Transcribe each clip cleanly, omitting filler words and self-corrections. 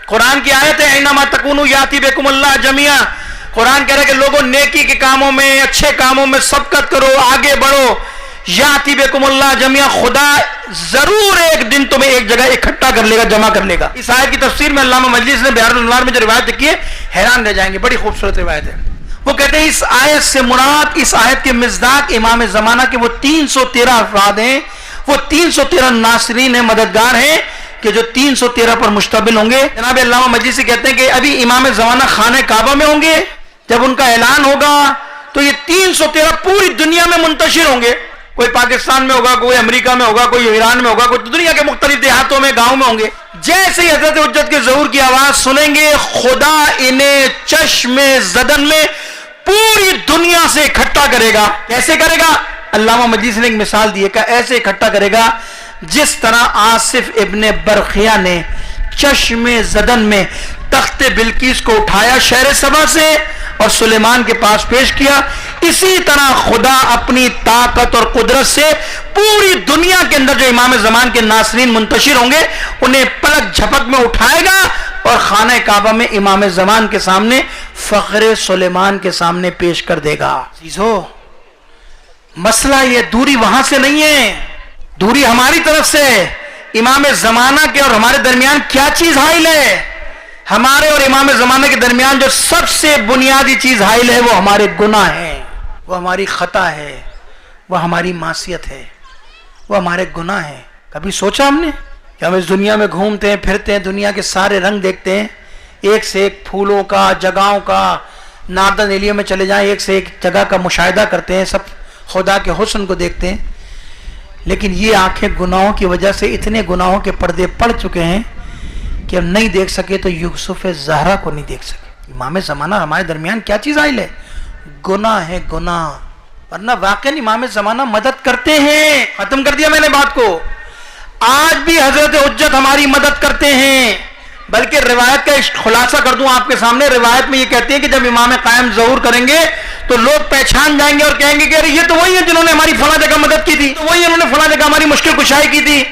قرآن کی آیت ہے اینما تکونوا یاتی بکم اللہ جمیعا. قرآن کہہ رہا ہے کہ لوگوں نیکی کے کاموں میں, اچھے کاموں میں سبقت کرو, آگے بڑھو. یاتی بکم اللہ جمیعا, خدا ضرور ایک دن تمہیں ایک جگہ اکٹھا کر لے گا, جمع کر لے گا. اس آیت کی تفسیر میں علامہ مجلس نے بحار الانوار میں جو روایت لکھی ہے حیران رہ جائیں گے, بڑی خوبصورت روایت ہے. وہ کہتے ہیں اس آیت سے مراد, اس آیت کے مصداق امام زمانہ کے وہ 313 افراد ہیں, وہ 313 ناصرین ہیں, مددگار ہیں, کہ جو 313 پر مشتمل ہوں گے. جناب علامہ مجلسی کہتے ہیں کہ ابھی امام زمانہ خانہ کعبہ میں ہوں گے, جب ان کا اعلان ہوگا تو یہ 313 پوری دنیا میں منتشر ہوں گے. کوئی پاکستان میں ہوگا, کوئی امریکہ میں ہوگا, کوئی ایران میں ہوگا, کوئی دنیا کے مختلف دیہاتوں میں, گاؤں میں ہوں گے. جیسے ہی حضرت حجت کے ظہور کی آواز سنیں گے, خدا انہیں چشم زدن میں پوری دنیا سے اکٹھا کرے گا. کیسے کرے گا؟ علامہ مجلس نے ایک مثال دی ہے کہ ایسے اکٹھا کرے گا جس طرح آصف ابن برخیہ نے چشم زدن میں تخت بلقیس کو اٹھایا شہر سبا سے اور سلیمان کے پاس پیش کیا, اسی طرح خدا اپنی طاقت اور قدرت سے پوری دنیا کے اندر جو امام زمان کے ناصرین منتشر ہوں گے انہیں پلک جھپک میں اٹھائے گا اور خانہ کعبہ میں امام زمان کے سامنے فخر سلیمان کے سامنے پیش کر دے گا. عزیزو, مسئلہ یہ دوری وہاں سے نہیں ہے, دوری ہماری طرف سے. امام زمانہ کے اور ہمارے درمیان کیا چیز حائل ہے؟ ہمارے اور امام زمانہ کے درمیان جو سب سے بنیادی چیز حائل ہے وہ ہمارے گناہ ہیں, وہ ہماری خطا ہے, وہ ہماری معصیت ہے, وہ ہمارے گناہ ہیں. کبھی سوچا ہم نے کہ ہم اس دنیا میں گھومتے ہیں پھرتے ہیں, دنیا کے سارے رنگ دیکھتے ہیں, ایک سے ایک پھولوں کا, جگہوں کا, ناردن ایریا میں چلے جائیں ایک سے ایک جگہ کا مشاہدہ کرتے ہیں, سب خدا کے حسن کو دیکھتے ہیں, لیکن یہ آنکھیں گناہوں کی وجہ سے اتنے گناہوں کے پردے پڑ چکے ہیں کہ ہم نہیں دیکھ سکے تو یوسف زہرا کو نہیں دیکھ سکے. امام زمانہ ہمارے درمیان کیا چیز حائل ہے؟ گناہ ہے, گناہ. ورنہ واقعی امام زمانہ مدد کرتے ہیں. ختم کر دیا میں نے بات کو. آج بھی حضرت حجت ہماری مدد کرتے ہیں, بلکہ روایت کا خلاصہ کر دوں آپ کے سامنے. روایت میں یہ کہتے ہیں کہ جب امام قائم ظہور کریں گے تو لوگ پہچان جائیں گے اور کہیں گے کہ یہ تو وہی ہیں جنہوں نے ہماری فلاں جگہ مدد کی تھی, تو وہی انہوں نے فلاں جگہ ہماری مشکل کشائی کی تھی.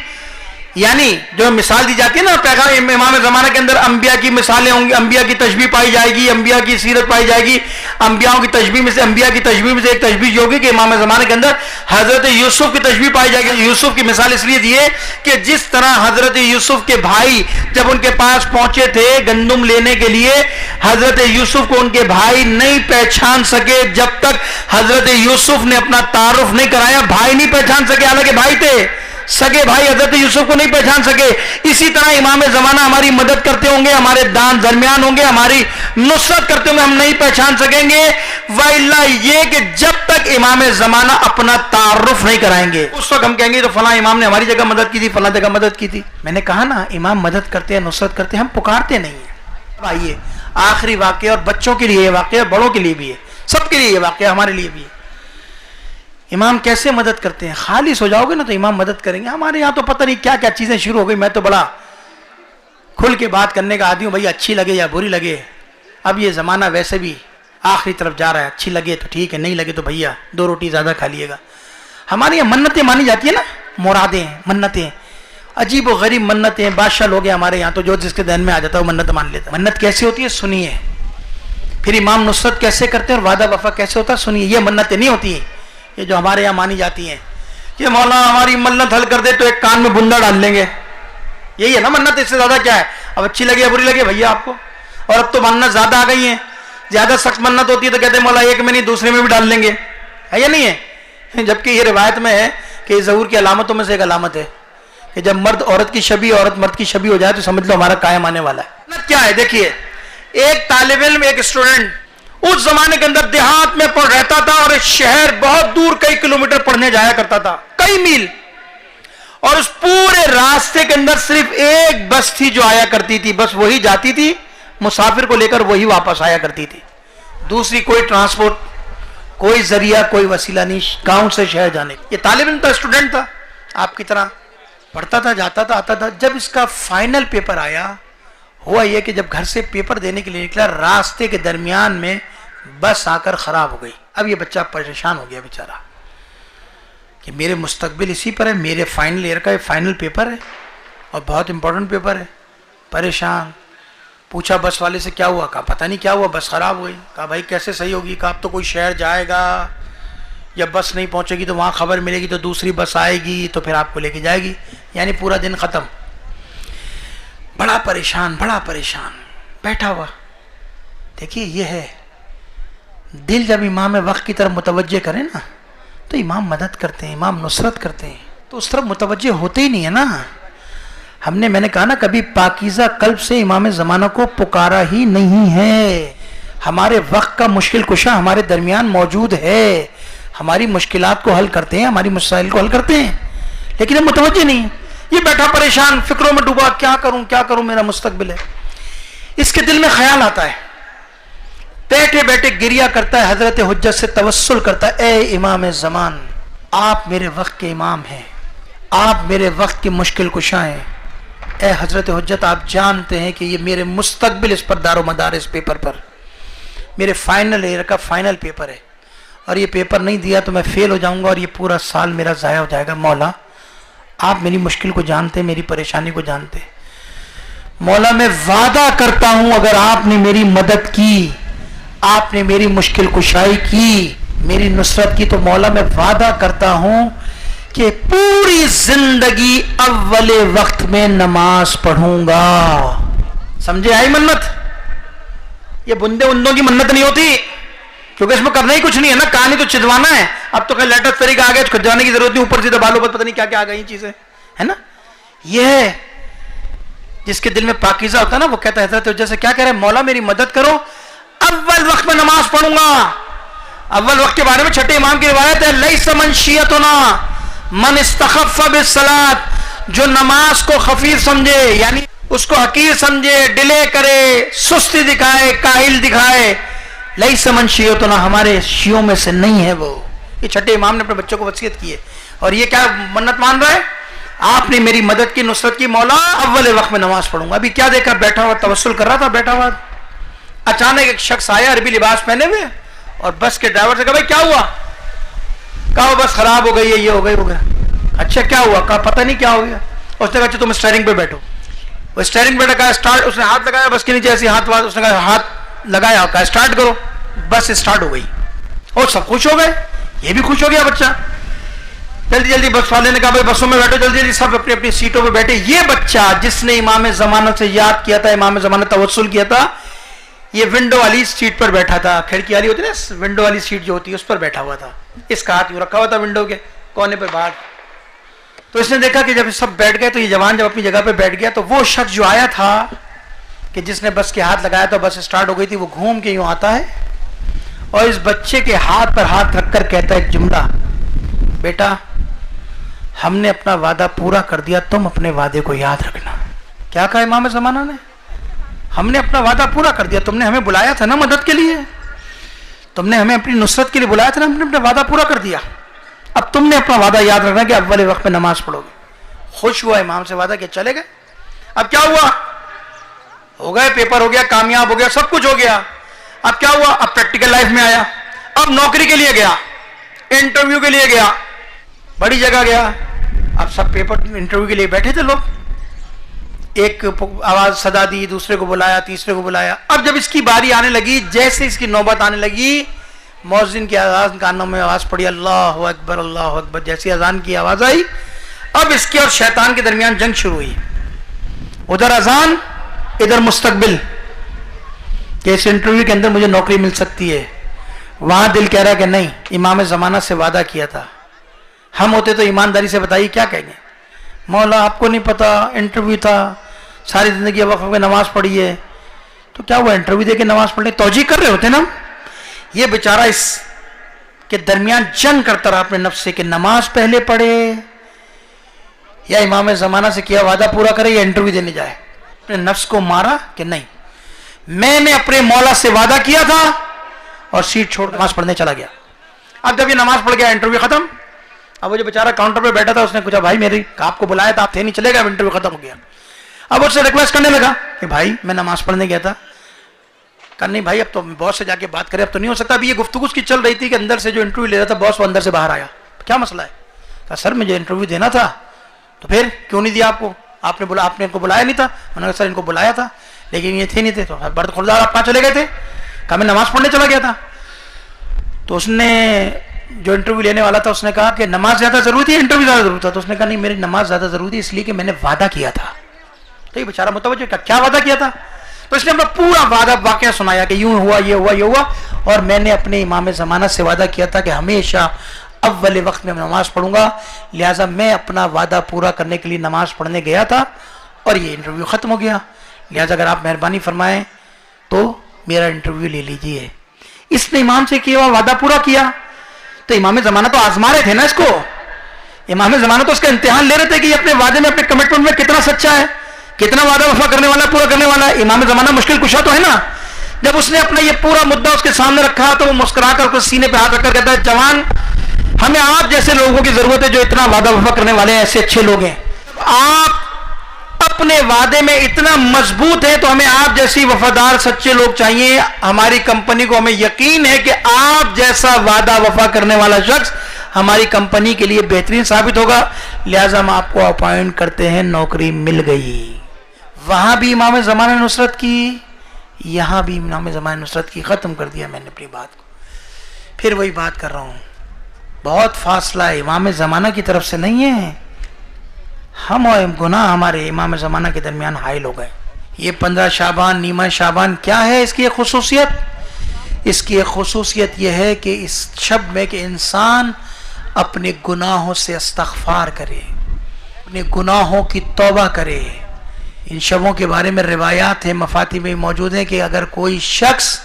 یعنی جو مثال دی جاتی ہے نا پیغام امام زمانہ کے اندر, انبیاء کی مثالیں ہوں گی, انبیاء کی تشبیہ پائی جائے گی, انبیاء کی سیرت پائی جائے گی. انبیاء کی تشبیہ میں سے ایک تشبیہ یہ ہوگی کہ امام زمانہ کے اندر حضرت یوسف کی تشبیہ پائی جائے گی. یوسف کی مثال اس لیے دی ہے کہ جس طرح حضرت یوسف کے بھائی جب ان کے پاس پہنچے تھے گندم لینے کے لیے, حضرت یوسف کو ان کے بھائی نہیں پہچان سکے جب تک حضرت یوسف نے اپنا تعارف نہیں کرایا. بھائی نہیں پہچان سکے, حالانکہ بھائی تھے, سگے بھائی حضرت یوسف کو نہیں پہچان سکے. اسی طرح امام زمانہ ہماری مدد کرتے ہوں گے, ہمارے دان درمیان ہوں گے, ہماری نصرت کرتے ہوں گے, ہم نہیں پہچان سکیں گے. وَإِلَّا یہ کہ جب تک امام زمانہ اپنا تعارف نہیں کرائیں گے اس وقت ہم کہیں گے تو فلاں امام نے ہماری جگہ مدد کی تھی, فلاں جگہ مدد کی تھی. میں نے کہا نا امام مدد کرتے ہیں, نصرت کرتے ہیں, ہم پکارتے نہیں ہیں. آئیے آخری واقعہ, اور بچوں کے لیے یہ واقعہ, بڑوں کے لیے بھی ہے, سب کے لیے یہ واقعہ, ہمارے لیے بھی ہے. امام کیسے مدد کرتے ہیں؟ خالص ہو جاؤ گے نا تو امام مدد کریں گے. ہمارے یہاں تو پتہ نہیں کیا کیا چیزیں شروع ہو گئی. میں تو بڑا کھل کے بات کرنے کا عادی ہوں, بھائی اچھی لگے یا بری لگے. اب یہ زمانہ ویسے بھی آخری طرف جا رہا ہے, اچھی لگے تو ٹھیک ہے, نہیں لگے تو بھیا 2 روٹی زیادہ کھا لیے گا. ہمارے یہاں منتیں مانی جاتی ہیں نا, مرادیں, منتیں, عجیب و غریب منتیں ہیں. بادشاہ لوگ ہیں ہمارے یہاں تو جو جس کے ذہن میں آ جاتا ہے وہ منت مان لیتا ہے. منت کیسے ہوتی ہے سنیے, پھر امام نصرت کیسے کرتے ہیں اور وعدہ وفا کیسے ہوتا ہے سنیے. یہ منتیں نہیں ہوتی ہیں یہ جو ہمارے یہاں مانی جاتی ہیں کہ مولانا ہماری منت حل کر دے تو ایک کان میں بندہ ڈال لیں گے. یہی ہے نا منت, اس سے زیادہ کیا ہے؟ اب اچھی لگے یا بری لگے بھیا آپ کو. اور اب تو منت زیادہ آ گئی ہیں, زیادہ سخت منت ہوتی ہے تو کہتے ہیں مولا ایک میں نہیں دوسرے میں بھی ڈال لیں گے, ہے یا نہیں ہے؟ جبکہ یہ روایت میں ہے کہ یہ ظہور کی علامتوں میں سے ایک علامت ہے کہ جب مرد عورت کی شبیہ, عورت مرد کی شبیہ ہو جائے تو سمجھ لو ہمارا قائم آنے والا ہے. منت کیا ہے دیکھیے, ایک طالب علم, ایک اسٹوڈنٹ اس زمانے کے اندر دیہات میں پڑھ رہتا تھا اور شہر بہت دور کئی کلومیٹر پڑھنے جایا کرتا تھا, کئی میل, اور اس پورے راستے کے اندر صرف ایک بس تھی جو آیا کرتی تھی, بس وہی جاتی تھی, مسافر کو لے کر وہی واپس آیا کرتی تھی. دوسری کوئی ٹرانسپورٹ, کوئی ذریعہ, کوئی وسیلہ نہیں گاؤں سے شہر جانے. یہ طالب علم تھا, اسٹوڈنٹ تھا, آپ کی طرح پڑھتا تھا, جاتا تھا, آتا تھا. جب اس کا فائنل پیپر آیا, ہوا یہ کہ جب گھر سے پیپر دینے کے لیے نکلا, راستے کے درمیان میں بس آ کر خراب ہو گئی. اب یہ بچہ پریشان ہو گیا بیچارہ کہ میرے مستقبل اسی پر ہے, میرے فائنل ایئر کا یہ فائنل پیپر ہے اور بہت امپورٹنٹ پیپر ہے. پریشان پوچھا بس والے سے کیا ہوا؟ کہا پتہ نہیں کیا ہوا، بس خراب ہوئی۔ کہا بھائی کیسے صحیح ہوگی؟ کہا اب تو کوئی شہر جائے گا، یا بس نہیں پہنچے گی تو وہاں خبر ملے گی تو دوسری بس آئے گی تو پھر آپ کو لے کے جائے گی، یعنی پورا دن ختم۔ بڑا پریشان بیٹھا ہوا۔ دیکھیے یہ ہے دل، جب امام وقت کی طرف متوجہ کرے نا تو امام مدد کرتے ہیں، امام نصرت کرتے ہیں، تو اس طرف متوجہ ہوتے ہی نہیں ہے نا۔ میں نے کہا نا کبھی پاکیزہ قلب سے امام زمانہ کو پکارا ہی نہیں ہے۔ ہمارے وقت کا مشکل کشا ہمارے درمیان موجود ہے، ہماری مشکلات کو حل کرتے ہیں، ہماری مسائل کو حل کرتے ہیں، لیکن ہم متوجہ نہیں ہیں۔ یہ بیٹھا پریشان فکروں میں ڈوبا، کیا کروں میرا مستقبل ہے۔ اس کے دل میں خیال آتا ہے، بیٹھے بیٹھے گریا کرتا ہے، حضرت حجت سے توسل کرتا ہے، اے امام زمان آپ میرے وقت کے امام ہیں، آپ میرے وقت کی مشکل کشا ہیں، اے حضرت حجت آپ جانتے ہیں کہ یہ میرے مستقبل اس پر دار و مدار اس پیپر پر، میرے فائنل ایئر کا فائنل پیپر ہے، اور یہ پیپر نہیں دیا تو میں فیل ہو جاؤں گا اور یہ پورا سال میرا ضائع ہو جائے گا۔ مولا آپ میری مشکل کو جانتے، میری پریشانی کو جانتے، مولا میں وعدہ کرتا ہوں اگر آپ نے میری مدد کی، آپ نے میری مشکل کشائی کی، میری نصرت کی، تو مولا میں وعدہ کرتا ہوں کہ پوری زندگی اول وقت میں نماز پڑھوں گا۔ سمجھے آئی منت؟ یہ بندے اندوں کی منت نہیں ہوتی، کیونکہ اس میں کرنا ہی کچھ نہیں ہے نا، کہانی تو چدوانا ہے۔ اب تو کہ لیٹسٹ طریقہ آ گیا، کھجوانے کی ضرورت نہیں، اوپر سیدھے بالوں پر پتہ نہیں کیا کیا آ گئی چیزیں، ہے نا۔ یہ ہے جس کے دل میں پاکیزہ ہوتا ہے نا، وہ کہتا ہے حضرت جیسے کیا کہہ رہے ہیں، مولا میری مدد کرو، اول وقت میں نماز پڑھوں گا۔ اول وقت کے بارے میں چھٹے امام کی روایت ہے، لیس من شیعتنا من استخف بالصلاۃ، جو نماز کو خفیف سمجھے، یعنی اس کو حقیر سمجھے، ڈیلے کرے، سستی دکھائے، کاہل دکھائے، لیس من شیعتنا، ہمارے شیعوں میں سے نہیں ہے وہ۔ یہ چھٹے امام نے اپنے بچوں کو وصیت کی ہے، اور یہ کیا منت مان رہا ہے، آپ نے میری مدد کی، نصرت کی، مولا اول وقت میں نماز پڑھوں گا۔ ابھی کیا دیکھا، بیٹھا ہوا توسل کر رہا تھا، بیٹھا ہوا اچانک ایک شخص آیا عربی لباس پہنے ہوئے، اور بس کے ڈرائیور سے کہا بھائی کیا ہوا؟ کہا بس خراب ہو گئی ہے، یہ ہو گیا۔ اچھا کیا ہوا؟ کہا پتہ نہیں کیا ہو گیا۔ اس نے کہا اچھا تم اسٹیئرنگ پہ بیٹھو۔ وہ اسٹیئرنگ پہ کہا اسٹارٹ، اس نے ہاتھ لگایا بس کے نیچے، ایسے ہاتھ، اس نے کہا ہاتھ لگایا، کہا اسٹارٹ کرو، بس اسٹارٹ ہو گئی، اور سب خوش ہو گئے، یہ بھی خوش ہو گیا بچہ۔ جلدی جلدی بس والے نے کہا بھائی بسوں میں بیٹھو، جلدی جلدی سب اپنی اپنی سیٹوں پہ بیٹھے۔ یہ بچہ جس نے امام زمانہ سے یاد کیا تھا، امام زمانہ توسل کیا تھا، یہ ونڈو والی سیٹ پر بیٹھا تھا، کھڑکی والی ہوتی ہے نا، ونڈو والی سیٹ جو ہوتی ہے اس پر بیٹھا ہوا تھا، اس کا ہاتھ یوں رکھا ہوا تھا ونڈو کے کونے پر باہر۔ تو اس نے دیکھا کہ جب سب بیٹھ گئے تو یہ جوان جب اپنی جگہ پہ بیٹھ گیا، تو وہ شخص جو آیا تھا کہ جس نے بس کے ہاتھ لگایا تو بس اسٹارٹ ہو گئی تھی، وہ گھوم کے یوں آتا ہے اور اس بچے کے ہاتھ پر ہاتھ رکھ کر کہتا ہے ایک جملہ، بیٹا ہم نے اپنا وعدہ پورا کر دیا، تم اپنے وعدے کو یاد رکھنا۔ کیا کہا امام زمانہ نے؟ ہم نے اپنا وعدہ پورا کر دیا، تم نے ہمیں بلایا تھا نا مدد کے لیے، تم نے ہمیں اپنی نصرت کے لیے بلایا تھا نا، ہم نے اپنا وعدہ پورا کر دیا، اب تم نے اپنا وعدہ یاد رکھنا کہ اول وقت میں نماز پڑھو گے۔ خوش ہوا امام سے وعدہ کہ چلے گئے۔ اب کیا ہوا؟ ہو گئے، پیپر ہو گیا، کامیاب ہو گیا، سب کچھ ہو گیا۔ اب کیا ہوا؟ اب پریکٹیکل لائف میں آیا، اب نوکری کے لیے گیا، انٹرویو کے لیے گیا، بڑی جگہ گیا۔ اب سب پیپر انٹرویو کے لیے بیٹھے تھے لوگ، ایک آواز صدا دی، دوسرے کو بلایا، تیسرے کو بلایا۔ اب جب اس کی باری آنے لگی، جیسے اس کی نوبت آنے لگی، مؤذن کی اذان کانوں میں آواز پڑی، اللہ اکبر اللہ اکبر، جیسی اذان کی آواز آئی، اب اس کے اور شیطان کے درمیان جنگ شروع ہوئی، ادھر اذان ادھر مستقبل، کہ اس انٹرویو کے اندر مجھے نوکری مل سکتی ہے۔ وہاں دل کہہ رہا کہ نہیں، امام زمانہ سے وعدہ کیا تھا، ہم ہوتے تو ایمانداری سے بتائیے کیا کہیں گے، مولا آپ کو نہیں پتا انٹرویو تھا، ساری زندگی وقت میں نماز پڑھی ہے، تو کیا ہوا انٹرویو دے کے نماز پڑھنے، توجیہ کر رہے ہوتے نا۔ یہ بیچارہ اس کے درمیان جنگ کرتا رہا اپنے نفس سے کہ نماز پہلے پڑھے یا امام زمانہ سے کیا وعدہ پورا کرے یا انٹرویو دینے جائے۔ اپنے نفس کو مارا کہ نہیں، میں نے اپنے مولا سے وعدہ کیا تھا، اور سیٹ چھوڑ نماز پڑھنے چلا گیا۔ اب جب یہ نماز پڑھ گیا، انٹرویو ختم۔ اب وہ جو بیچارہ کاؤنٹر پہ بیٹھا تھا، اس نے پوچھا بھائی میری آپ کو بلایا تھا، آپ تھے نہیں، چلے گا، انٹرویو ختم ہو گیا۔ اب اس سے ریکویسٹ کرنے لگا کہ بھائی میں نماز پڑھنے گیا تھا۔ کہا نہیں بھائی اب تو باس سے جا کے بات کرے، اب تو نہیں ہو سکتا۔ ابھی یہ گفتگو اس کی چل رہی تھی کہ اندر سے جو انٹرویو لے رہا تھا باس، وہ اندر سے باہر آیا، کیا مسئلہ ہے؟ کہا سر مجھے انٹرویو دینا تھا، تو پھر کیوں نہیں دیا آپ کو؟ آپ نے ان کو بلایا نہیں تھا؟ انہوں نے کہا سر ان کو بلایا تھا، لیکن یہ تھے نہیں تھے، تو برد خردار آپ کہاں چلے گئے تھے؟ کہا میں نماز پڑھنے چلا گیا تھا. تو اس نے جو انٹرویو لینے والا تھا اس نے کہا کہ نماز زیادہ ضروری تھی، انٹرویو زیادہ ضروری تھا؟ تو اس نے کہا نہیں، میری نماز زیادہ ضروری تھی اس لیے کہ میں نے وعدہ کیا تھا. تو یہ بیچارہ متوجہ کہ کیا وعدہ کیا تھا؟ تو اس نے اپنا پورا وعدہ واقعہ سنایا کہ یوں ہوا، یہ ہوا، یہ ہوا، اور میں نے اپنے امام زمانہ سے وعدہ کیا تھا کہ ہمیشہ اول وقت میں نماز پڑھوں گا، لہٰذا میں اپنا وعدہ پورا کرنے کے لیے نماز پڑھنے گیا تھا اور یہ انٹرویو ختم ہو گیا. لہٰذا اگر آپ مہربانی فرمائیں تو میرا انٹرویو لے لیجئے. اس نے امام سے کیا وعدہ پورا کیا. تو امام زمانہ تو آزما رہے تھے نا اس کو، امام زمانہ تو اس کا امتحان لے رہے تھے کہ یہ اپنے وعدے میں، اپنے کمٹمنٹ میں کتنا سچا ہے، کتنا وعدہ وفا کرنے والا، پورا کرنے والا. امام زمانہ مشکل کشا تو ہے نا. جب اس نے اپنا یہ پورا مدعا اس کے سامنے رکھا تو وہ مسکرا کر سینے پہ ہاتھ رکھ کر کہتا ہے جوان، ہمیں آپ جیسے لوگوں کی ضرورت ہے جو اتنا وعدہ وفا کرنے والے ہیں، ایسے اچھے لوگ ہیں. آپ اپنے وعدے میں اتنا مضبوط ہے تو ہمیں آپ جیسی وفادار سچے لوگ چاہیے. ہماری کمپنی کو ہمیں یقین ہے کہ آپ جیسا وعدہ وفا کرنے والا شخص ہماری کمپنی کے لیے بہترین ثابت ہوگا، لہٰذا ہم آپ کو اپوائنٹ کرتے ہیں. نوکری مل گئی. وہاں بھی امام زمانہ نے نصرت کی، یہاں بھی امام زمانہ نے نصرت کی. ختم کر دیا میں نے اپنی بات کو. پھر وہی بات کر رہا ہوں، بہت فاصلہ ہے، امام زمانہ کی طرف سے نہیں ہے. ہم اور گناہ ہمارے امام زمانہ کے درمیان حائل ہو گئے. یہ 15 شعبان، نیمہ شعبان کیا ہے اس کی ایک خصوصیت؟ اس کی ایک خصوصیت یہ ہے کہ اس شب میں کہ انسان اپنے گناہوں سے استغفار کرے، اپنے گناہوں کی توبہ کرے. ان شبوں کے بارے میں روایات ہیں، مفاتیح میں موجود ہیں کہ اگر کوئی شخص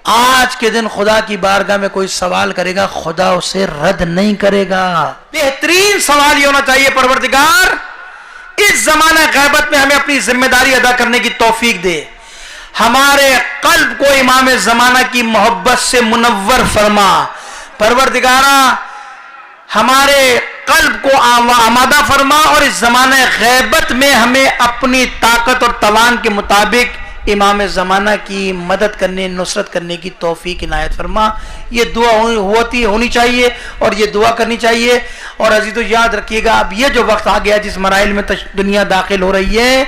آج کے دن خدا کی بارگاہ میں کوئی سوال کرے گا، خدا اسے رد نہیں کرے گا. بہترین سوال یہ ہونا چاہیے، پروردگار اس زمانہ غیبت میں ہمیں اپنی ذمہ داری ادا کرنے کی توفیق دے، ہمارے قلب کو امام زمانہ کی محبت سے منور فرما. پروردگارا ہمارے قلب کو آمادہ فرما اور اس زمانہ غیبت میں ہمیں اپنی طاقت اور توان کے مطابق امام زمانہ کی مدد کرنے، نصرت کرنے کی توفیق عنایت فرما. یہ دعا ہونی چاہیے اور یہ دعا کرنی چاہیے. اور عزیزو یاد رکھیے گا، اب یہ جو وقت آ گیا جس مراحل میں دنیا داخل ہو رہی ہے،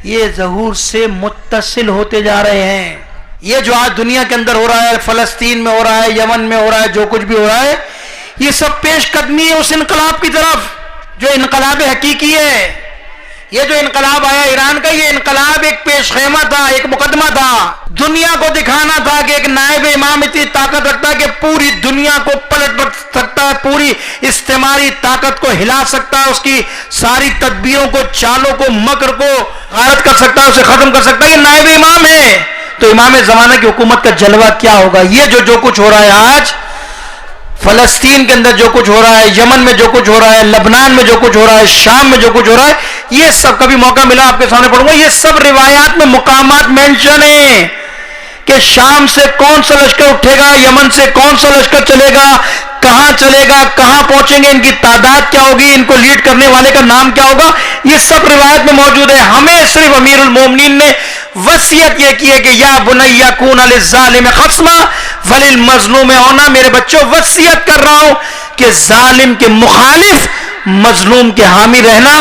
یہ ظہور سے متصل ہوتے جا رہے ہیں. یہ جو آج دنیا کے اندر ہو رہا ہے، فلسطین میں ہو رہا ہے، یمن میں ہو رہا ہے، جو کچھ بھی ہو رہا ہے، یہ سب پیش قدمی ہے اس انقلاب کی طرف جو انقلاب حقیقی ہے. یہ جو انقلاب آیا ایران کا، یہ انقلاب ایک پیش خیمہ تھا، ایک مقدمہ تھا. دنیا کو دکھانا تھا کہ ایک نائب امام اتنی طاقت رکھتا ہے کہ پوری دنیا کو پلٹ سکتا ہے، پوری استعماری طاقت کو ہلا سکتا ہے، اس کی ساری تدبیروں کو، چالوں کو، مکر کو غارت کر سکتا ہے، اسے ختم کر سکتا ہے. یہ نائب امام ہے. تو امام زمانہ کی حکومت کا جلوہ کیا ہوگا؟ یہ جو کچھ ہو رہا ہے آج فلسطین کے اندر، جو کچھ ہو رہا ہے یمن میں، جو کچھ ہو رہا ہے لبنان میں، جو کچھ ہو رہا ہے شام میں، جو کچھ ہو رہا ہے، یہ سب کبھی موقع ملا آپ کے سامنے پڑھوں گا. یہ سب روایات میں مقامات مینشن ہیں کہ شام سے کون سا لشکر اٹھے گا، یمن سے کون سا لشکر چلے گا، کہاں چلے گا، کہاں پہنچیں گے، ان کی تعداد کیا ہوگی، ان کو لیڈ کرنے والے کا نام کیا ہوگا. یہ سب روایت میں موجود ہے. ہمیں صرف امیر المومنین نے وصیت یہ کی ہے کہ یا بنی کون للظالم خصما وللمظلوم ہونا. میرے بچوں وصیت کر رہا ہوں کہ ظالم کے مخالف، مظلوم کے حامی رہنا.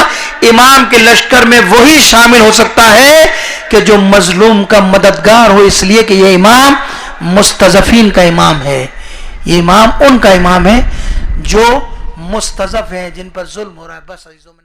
امام کے لشکر میں وہی شامل ہو سکتا ہے کہ جو مظلوم کا مددگار ہو، اس لیے کہ یہ امام مستضعفین کا امام ہے. یہ امام ان کا امام ہے جو مستضعف ہیں، جن پر ظلم ہو رہا ہے. بس عزیزوں میں